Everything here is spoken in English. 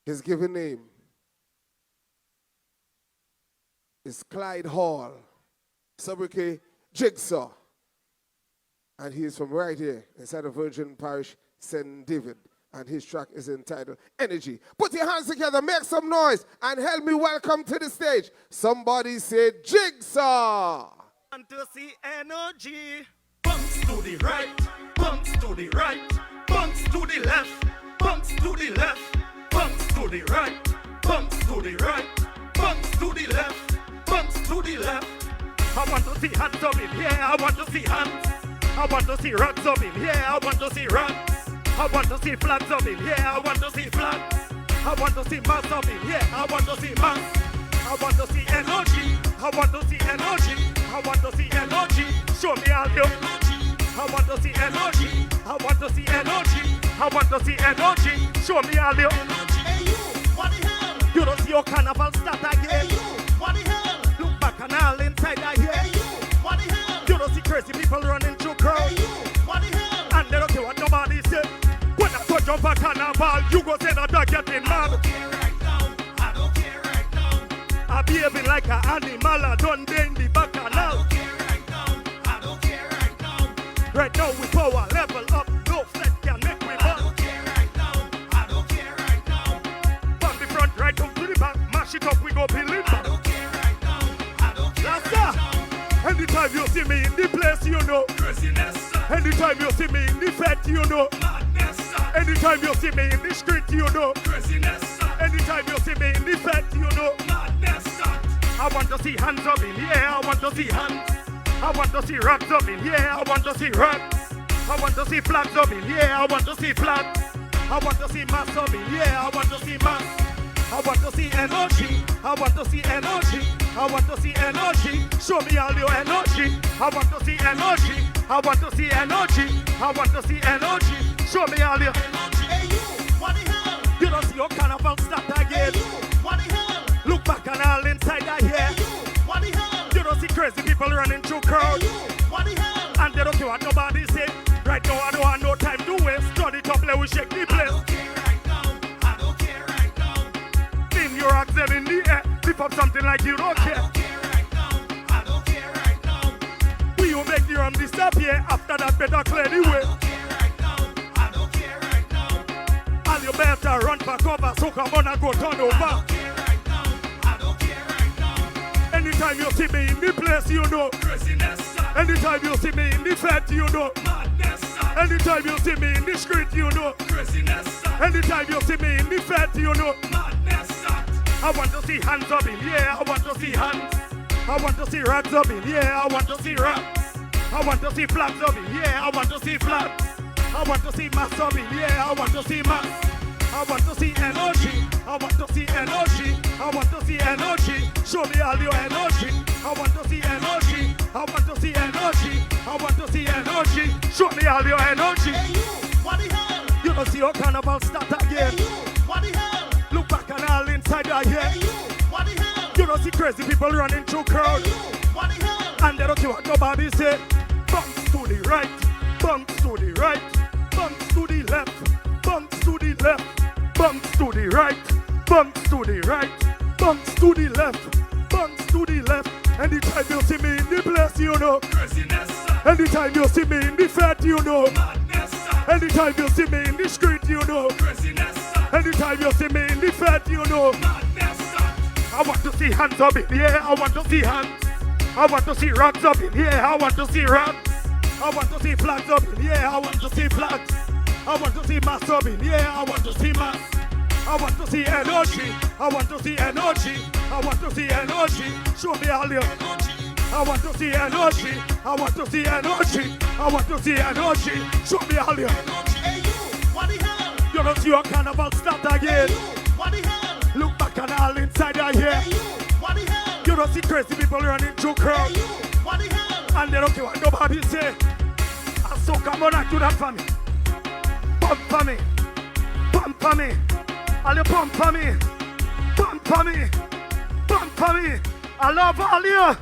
His given name is Clyde Hall, sobriquet JIGSAW. And he is from right here, inside of Virgin Parish, St. David. And his track is entitled Energy. Put your hands together, make some noise, and help me welcome to the stage. Somebody say JIGSAW. Want to see energy. Bounce to the right, bounce to the right, bounce to the left, bounce to the left, bounce to the right, bounce to the right, bounce to the left, bounce to the left. I want to see hands up in here, I want to see hands. I want to see rocks up in here, I want to see rocks. I want to see flags up in here, I want to see flags. I want to see mass up in here, I want to see mass. I want to see energy, I want to see energy, I want to see energy. Show me all your energy. I want to see energy, I want to see energy, I want to see energy. Show me all your energy. Hey you, what the hell? You don't see your carnival start again. Hey you, what the hell? Look back and all inside I hear. Hey you, what the hell? You don't see crazy people running through crowds. Hey you, what the hell? And they don't care what nobody say. When I touch up a carnival, you go say that I getting mad. I don't care right now, I don't care right now. I behaving like an animal, I don't day in the bacchanal. I don't care right now, I don't care right now. Right now we power level up, no flex can make me bust. I don't care right now, I don't care right now. From the front right up to the back, mash it up, we go peel it back. I don't care right now, I don't care right now. Anytime you see me in the place, you know craziness. Anytime you see me in the fete, you know madness. Anytime you see me in the street, you know craziness. Anytime you see me in the fete, you know madness. I want to see hands up in here, I want to see hands. I want to see rocks up in here, I want to see rocks. I want to see flags up in here, I want to see flags. I want to see mass up in here, I want to see mass. I want to see energy, I want to see energy, I want to see energy. Show me all your energy. I want to see energy, I want to see energy, I want to see energy. Show me all your energy. Hey you, what the hell? You don't see your carnival start again. Hey you, what the hell? Look back and all inside I hear. Hey you, what the hell? You don't see crazy people running through crowds. Hey you, what the hell? And they don't care what nobody say. Right now I don't have no time to waste. Turn it up, let we shake the place. I don't care right now, I don't care right now. Spin your axle in the air, lift up something like you don't care. I don't care right now, I don't care right now. We will make the rum disappear, after that better clear the way. I don't care right now, I don't care right now. All you better run for cover, so come on and go turn over. I don't care right now, I don't care right now. Anytime you see me in the place, you know craziness. Anytime you see me in the fete, you know madness. Anytime you see me in the street, you know craziness. Anytime you see me in the fete, you know madness. I want to see hands up in here, I want to see hands. I want to see rocks up in here, I want to see rocks. I want to see flags up in here, I want to see flags. I want to see mass up in here, I want to see mass. I want to see energy, I want to see energy, I want to see energy. Show me all your energy. I want to see energy, I want to see energy, I want to see energy. Show me all your energy. Hey you, what the hell? You don't see your carnival start again. Hey you, what the hell? Look back and all inside your head. Hey you, what the hell? You don't see crazy people running through crowds. Hey you, what the hell? And they don't care what nobody say. Bounce to the right, bounce to the right, bounce to the left, bounce to the left. Bounce to the right, bounce to the right, bounce to the left, bounce to the left. Anytime you see me in the place, you know craziness. Anytime you see me in the fete, you know madness. Anytime you see me in the street, you know craziness. Anytime you see me in the fete, you know madness. I want to see hands up in here, I want to see hands. I want to see rocks up in here, I want to see rocks. I want to see flags up in here, I want to see flags. I want to see mass up in here, I want to see mass. I want to see energy, I want to see energy, I want to see energy. Show me all your energy. I want to see energy, I want to see energy, I want to see energy. Show me all your energy. Hey you, what the hell? You don't see your carnival start again. Hey you, what the hell? Look back and all inside your here. Hey you, what the hell? You don't see crazy people running through crowds. Hey you, what the hell? And they don't care what nobody say. And so come on and do that for me. Pump for me, pump for me, all you pump for me, pump for me, pump for me. I love all you.